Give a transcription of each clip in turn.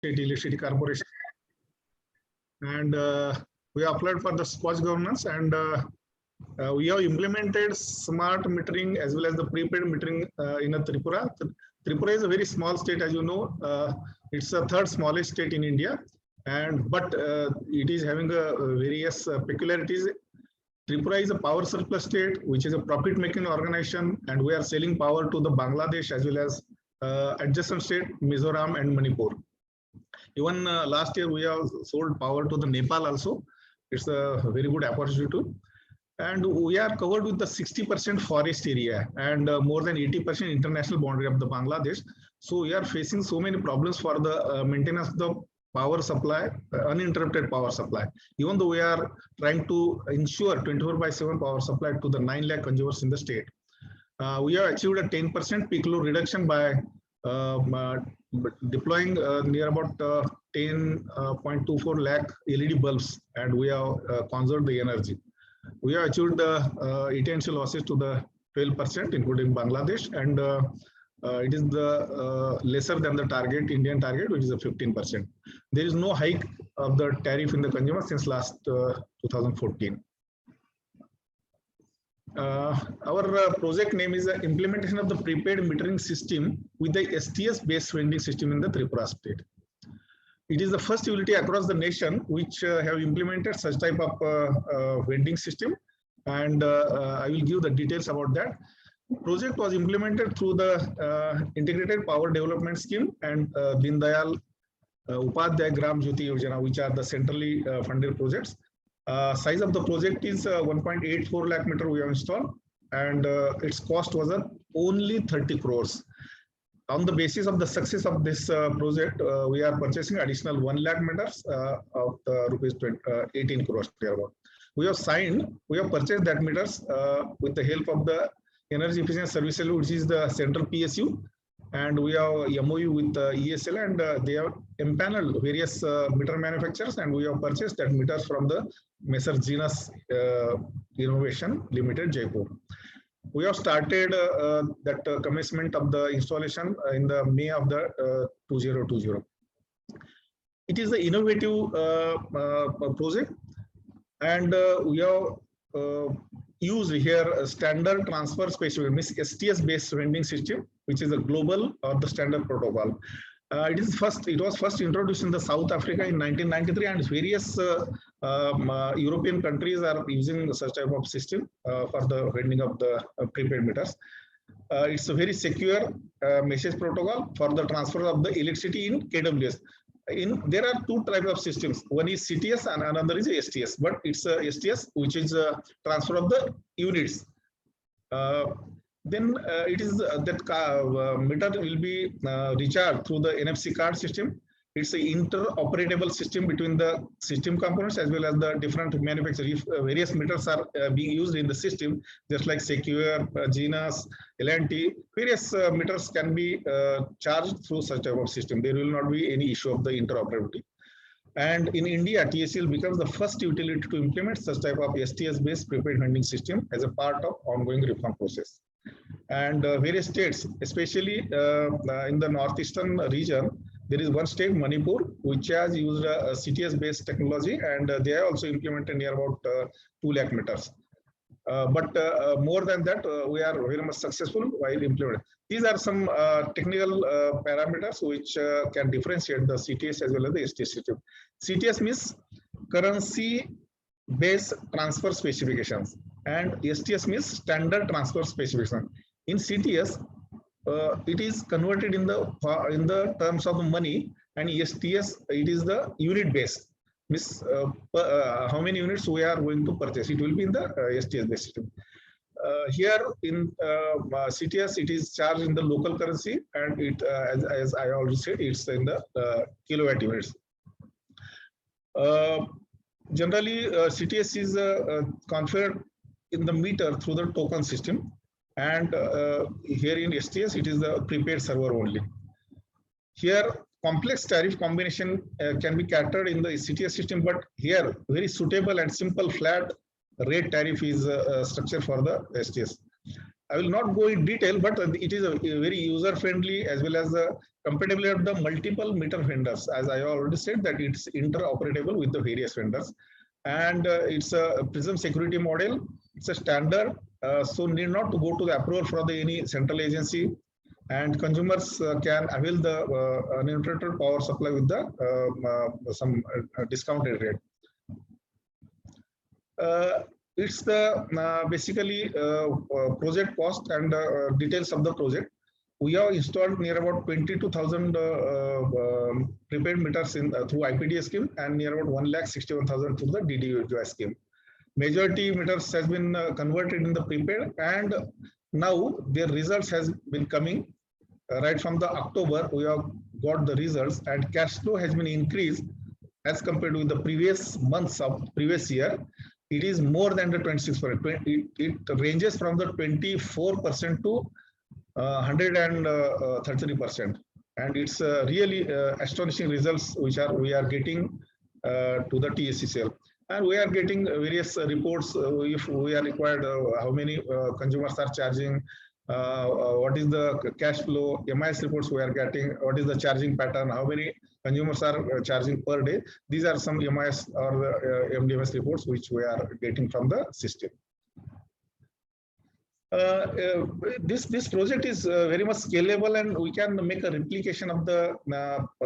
State Electricity Corporation, and we applied for the SQUASH governance, and we have implemented smart metering as well as the prepaid metering in Tripura. Tripura is a very small state, as you know. It's the third smallest state in India, but it is having various peculiarities. Tripura is a power surplus state, which is a profit-making organization, and we are selling power to the Bangladesh as well as adjacent state Mizoram and Manipur. Even last year we have sold power to the Nepal also. It's a very good opportunity. And we are covered with the 60% forest area and more than 80% international boundary of the Bangladesh. So we are facing so many problems for the maintenance of the power supply, uninterrupted power supply. Even though we are trying to ensure 24/7 power supply to the 9 lakh consumers in the state. We have achieved a 10% peak load reduction by deploying near about 10.24 lakh LED bulbs, and we have conserved the energy. We have achieved the ETNC losses to the 12%, including Bangladesh, and it is the lesser than the target, Indian target, which is a 15%. There is no hike of the tariff in the consumer since last 2014. Our project name is the implementation of the prepaid metering system with the STS-based vending system in the Tripura state. It is the first utility across the nation which have implemented such type of vending system, and I will give the details about that. Project was implemented through the Integrated Power Development Scheme and Deen Dayal Upadhyay Gram Jyoti Yojana, which are the centrally funded projects. Size of the project is 1.84 lakh meter we have installed, and its cost was only 30 crores. On the basis of the success of this project, we are purchasing additional 1 lakh meters of rupees 18 crores. We have purchased that meters with the help of the Energy Efficient Services, which is the central PSU, and we have MOU with ESL, and they have empaneled various meter manufacturers, and we have purchased that meters from the Messer Genus Innovation Limited, Jaipur. We have started that commencement of the installation in the May of the 2020. It is an innovative project, and we have used here a standard transfer specification, means STS-based vending system, which is a global or the standard protocol. It was first introduced in the South Africa in 1993, and various European countries are using such type of system for the vending of the prepaid meters. It's a very secure message protocol for the transfer of the electricity in KWS. There are two types of systems. One is CTS and another is STS, but it's a STS, which is a transfer of the units. Then it is that meter will be recharged through the NFC card system. It's an interoperable system between the system components as well as the different manufacturers. If various meters are being used in the system, just like Secure, Genus, L&T, various meters can be charged through such type of system. There will not be any issue of the interoperability. And in India, TSL becomes the first utility to implement such type of STS-based prepaid vending system as a part of ongoing reform process. And various states, especially in the northeastern region, there is one state, Manipur, which has used a CTS-based technology, and they have also implemented near about 2 lakh meters. But more than that, we are very much successful while implementing. These are some technical parameters which can differentiate the CTS as well as the STS system. CTS means currency-based transfer specifications, and STS means standard transfer specification. In CTS, it is converted in the terms of money, and STS, it is the unit base. Means how many units we are going to purchase. It will be in the STS based system. Here in CTS, it is charged in the local currency, and it, as I already said, it's in the kilowatt units. Generally, CTS is configured in the meter through the token system, and here in STS, it is the prepaid server only. Here, complex tariff combination can be catered in the CTS system, but here very suitable and simple flat rate tariff is structured for the STS. I will not go in detail, but it is a very user-friendly as well as compatible of the multiple meter vendors. As I already said, that it's interoperable with the various vendors, and it's a Prism security model. It's a standard, so need not to go to the approval for the any central agency, and consumers can avail the uninterrupted power supply with the some discounted rate. It's the basically project cost and details of the project. We have installed near about 22,000 prepaid meters in through IPDS scheme, and near about 1,61,000 through the DDUI scheme. Majority meters has been converted in the prepaid, and now their results has been coming right from the October. We have got the results, and cash flow has been increased as compared with the previous months of previous year. It is more than the 26%. It ranges from the 24% to 133%, and it's really astonishing results which we are getting to the TSCCL. And we are getting various reports if we are required, how many consumers are charging, what is the cash flow, MIS reports we are getting, what is the charging pattern, how many consumers are charging per day. These are some MIS or the MDMS reports which we are getting from the system. This project is very much scalable, and we can make a replication of the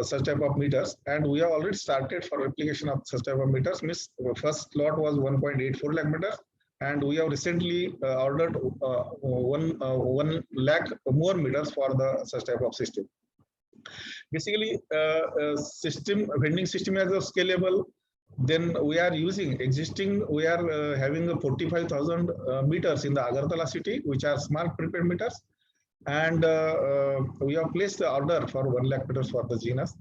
such type of meters, and we have already started for replication of such type of meters. Means first lot was 1.84 lakh meters, and we have recently ordered 1 lakh more meters for the such type of system. Basically, vending system as a scalable. Then we are using existing, we are having 45,000 meters in the Agartala city, which are smart prepaid meters. And we have placed the order for 1 lakh meters for the genus.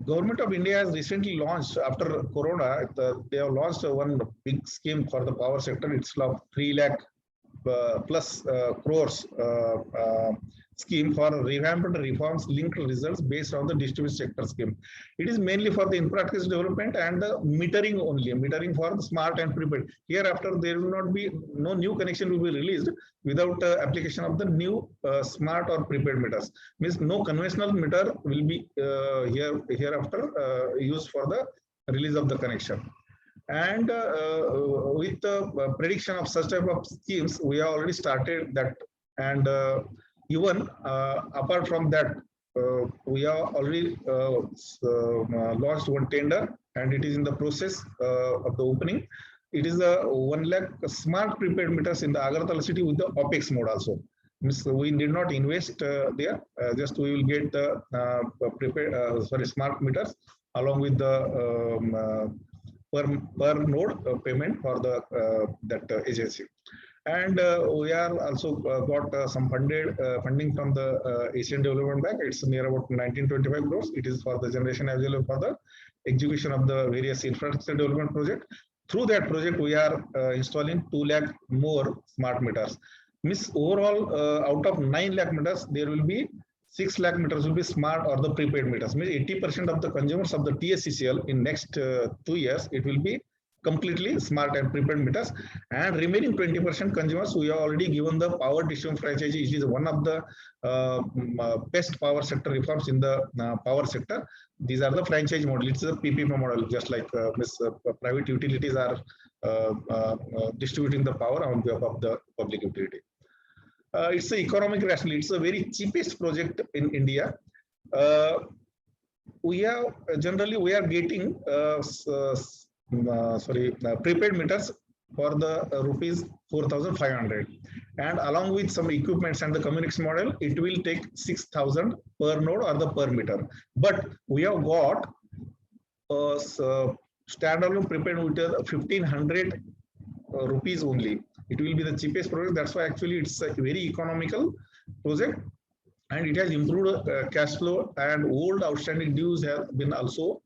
Government of India has recently launched, after Corona, they have launched one big scheme for the power sector. It's of 3 lakh plus crores scheme for revamped reforms linked results based on the distribution sector scheme. It is mainly for the infrastructure development and the metering only, metering for the smart and prepaid. Hereafter, there will not be, no new connection will be released without application of the new smart or prepaid meters. Means no conventional meter will be hereafter used for the release of the connection. And with the prediction of such type of schemes, we have already started that. And even apart from that, we have already launched one tender, and it is in the process of the opening. It is a 1 lakh smart prepaid meters in the Agartala city with the OPEX mode also. Means we need not invest there, just we will get the prepaid, smart meters along with the per node payment for the that agency. And we are also got some funding from the Asian Development Bank. It's near about 1925 crores. It is for the generation as well as for the execution of the various infrastructure development project. Through that project, we are installing 2 lakh more smart meters. Means overall, out of 9 lakh meters, there will be 6 lakh meters will be smart or the prepaid meters. Means 80% of the consumers of the TSCCL in next 2 years, it will be completely smart and prepaid meters, and remaining 20% consumers, we have already given the power distribution franchise. It is one of the best power sector reforms in the power sector. These are the franchise model. It's a PPP model, just like private utilities are distributing the power on behalf of the public utility. It's an economic rationale. It's a very cheapest project in India. We have generally we are getting prepaid meters for the rupees 4,500, and along with some equipments and the communication model, it will take 6,000 per node or the per meter. But we have got standalone prepaid meter 1,500 rupees only. It will be the cheapest project. That's why actually it's a very economical project, and it has improved cash flow, and old outstanding dues have been also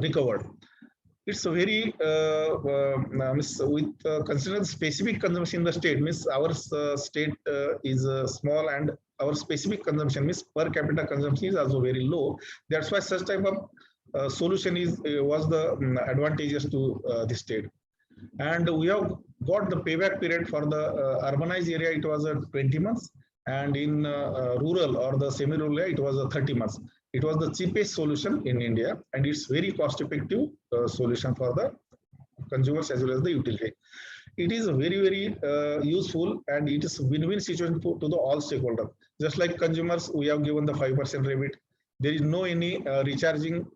recovered. It's a very with considering specific consumption in the state. Means our state is small, and our specific consumption means per capita consumption is also very low. That's why such type of solution was the advantageous to the state. And we have got the payback period for the urbanized area, it was 20 months, and in rural or the semi-rural area, it was 30 months. It was the cheapest solution in India, and it's very cost-effective solution for the consumers as well as the utility. It is very useful, and it is win-win situation to the all stakeholders. Just like consumers, we have given the 5% rebate. There is no any recharging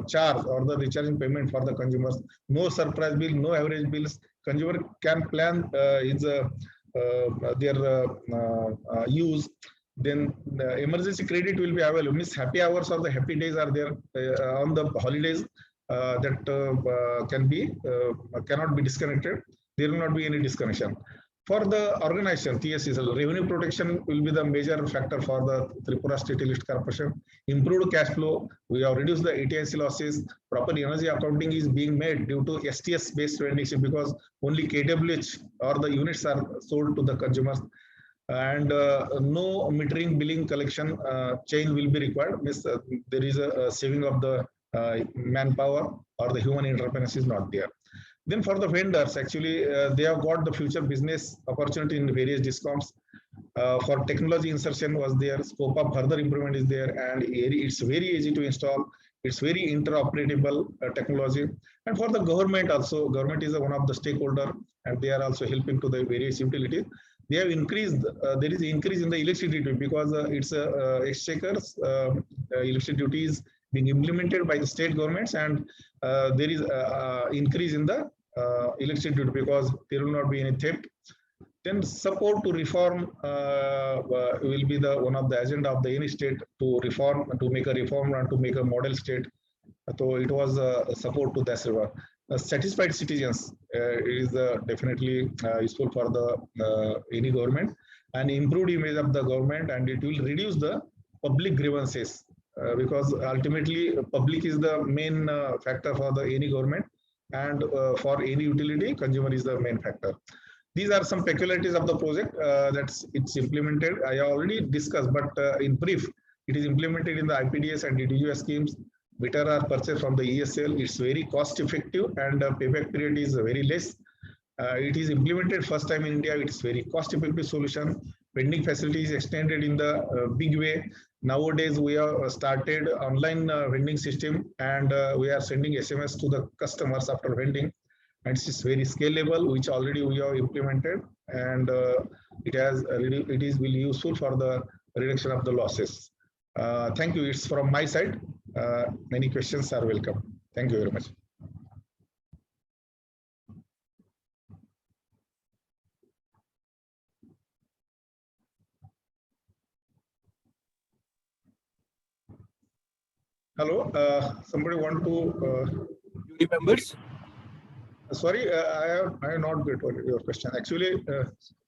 charge or the recharging payment for the consumers. No surprise bill, no average bills. Consumer can plan their use. Then the emergency credit will be available. Means happy hours or the happy days are there on the holidays that cannot be disconnected. There will not be any disconnection. For the organization, TSC, revenue protection will be the major factor for the Tripura State Electricity Corporation. Improved cash flow, we have reduced the ATIC losses. Proper energy accounting is being made due to STS based vending system, because only KWH or the units are sold to the consumers. And no metering, billing, collection change will be required. Means there is a saving of the manpower, or the human interference is not there. Then for the vendors, actually, they have got the future business opportunity in various discoms. For technology insertion was there, scope of further improvement is there, and it's very easy to install. It's very interoperable technology. And for the government also, government is one of the stakeholder, and they are also helping to the various utilities. They have increased, there is an increase in the electricity duty, because it's exchequers, electricity duty is being implemented by the state governments, and there is increase in the electricity duty, because there will not be any theft. Then support to reform will be the one of the agenda of the any state, to reform, to make a reform and to make a model state. So it was support to this river. Satisfied citizens is definitely useful for the any government, and improved image of the government, and it will reduce the public grievances, because ultimately public is the main factor for the any government, and for any utility, consumer is the main factor. These are some peculiarities of the project it's implemented. I already discussed, but in brief, it is implemented in the IPDS and DDUS schemes. Meter are purchased from the ESL. It's very cost effective, and payback period is very less. It is implemented first time in India. It's very cost effective solution. Vending facility is extended in the big way. Nowadays, we have started online vending system, and we are sending SMS to the customers after vending. And it's very scalable, which already we have implemented, and it is really useful for the reduction of the losses. Thank you. It's from my side. Many questions are welcome. Thank you very much. Hello, somebody want to? Members. Sorry, I have not get your question. Actually,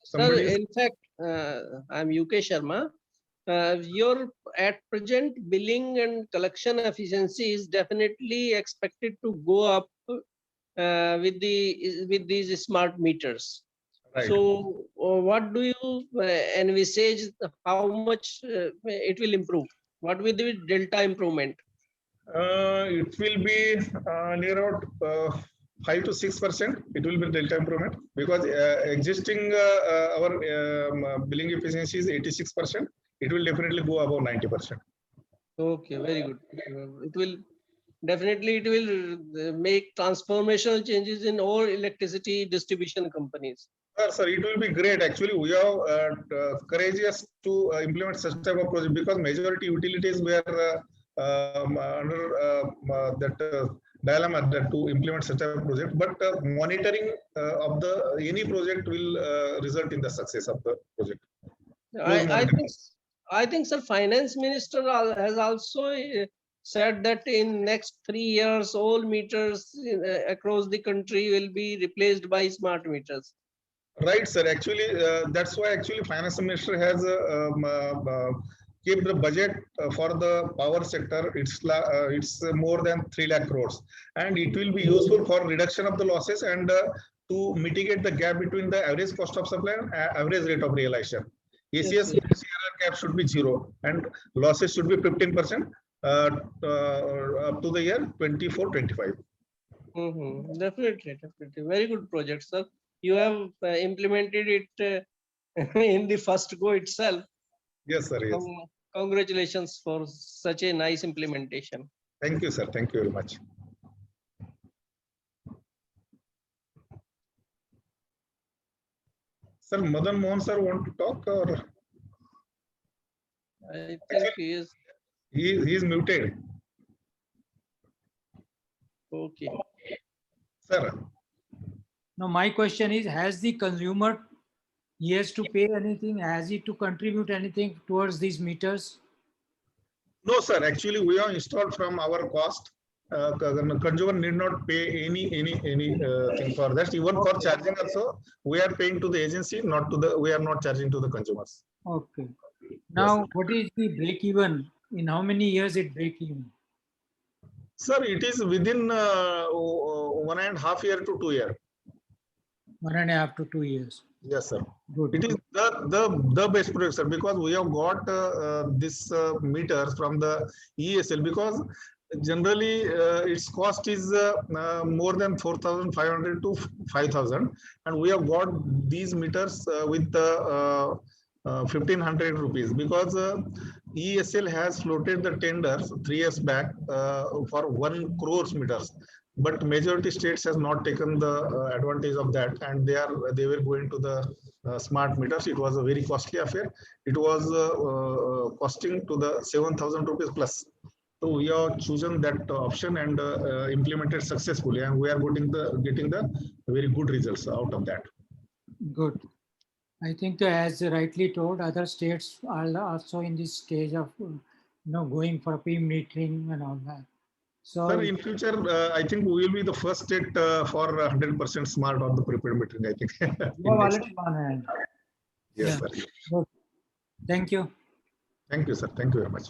Sir, in fact, I'm UK Sharma. Your at present billing and collection efficiency is definitely expected to go up with these smart meters. Right. So, what do you envisage? How much it will improve? What will be delta improvement? It will be near about 5 to 6%. It will be delta improvement, because existing our billing efficiency is 86%. It will definitely go above 90%. Okay, very good. It will make transformational changes in all electricity distribution companies. Sir, it will be great. Actually, we are courageous to implement such type of project, because majority utilities were under that dilemma that to implement such a project. But monitoring of the any project will result in the success of the project. I think, sir, Finance Minister has also said that in next 3 years, all meters across the country will be replaced by smart meters. Right, sir. Actually, that's why actually Finance Minister has kept the budget for the power sector. It's more than 3 lakh crores, and it will be useful for reduction of the losses, and to mitigate the gap between the average cost of supply and average rate of realization. ACS cap should be 0, and losses should be 15% up to the year 24-25. Definitely. Very good project, sir. you have implemented it in the first go itself. Yes, sir. Yes. Congratulations for such a nice implementation. Thank you, sir. Thank you very much. Sir, Madan Mohan sir want to talk, or I think he is he is muted? okay. Sir, Now, my question is, has the consumer, he has to pay anything? Has he to contribute anything towards these meters? no, sir. Actually, we have installed from our cost. Consumer need not pay any thing for that. Even for charging also, we are paying to the agency, not to the. We are not charging to the consumers. Okay. Now, what is the break even? In how many years it break even? Sir, it is within 1.5 year to 2 year. 1.5 to 2 years. Yes, sir. Good. It is the best product, sir, because we have got this meters from the ESL, because generally its cost is more than 4,500 to 5,000, and we have got these meters with 1,500 rupees, because ESL has floated the tenders 3 years back for 1 crore meters, but majority states has not taken the advantage of that, and they were going to the smart meters. It was a very costly affair. It was costing to the 7,000 rupees plus. So we have chosen that option and implemented successfully, and we are getting the very good results out of that. Good. I think as rightly told, other states are also in this stage of going for pre-metering and all that. So, sir, in future, I think we will be the first state for 100% smart on the prepaid metering, I think. you have already gone ahead. Yes, Yeah. sir. Good. Thank you. Thank you, sir. Thank you very much.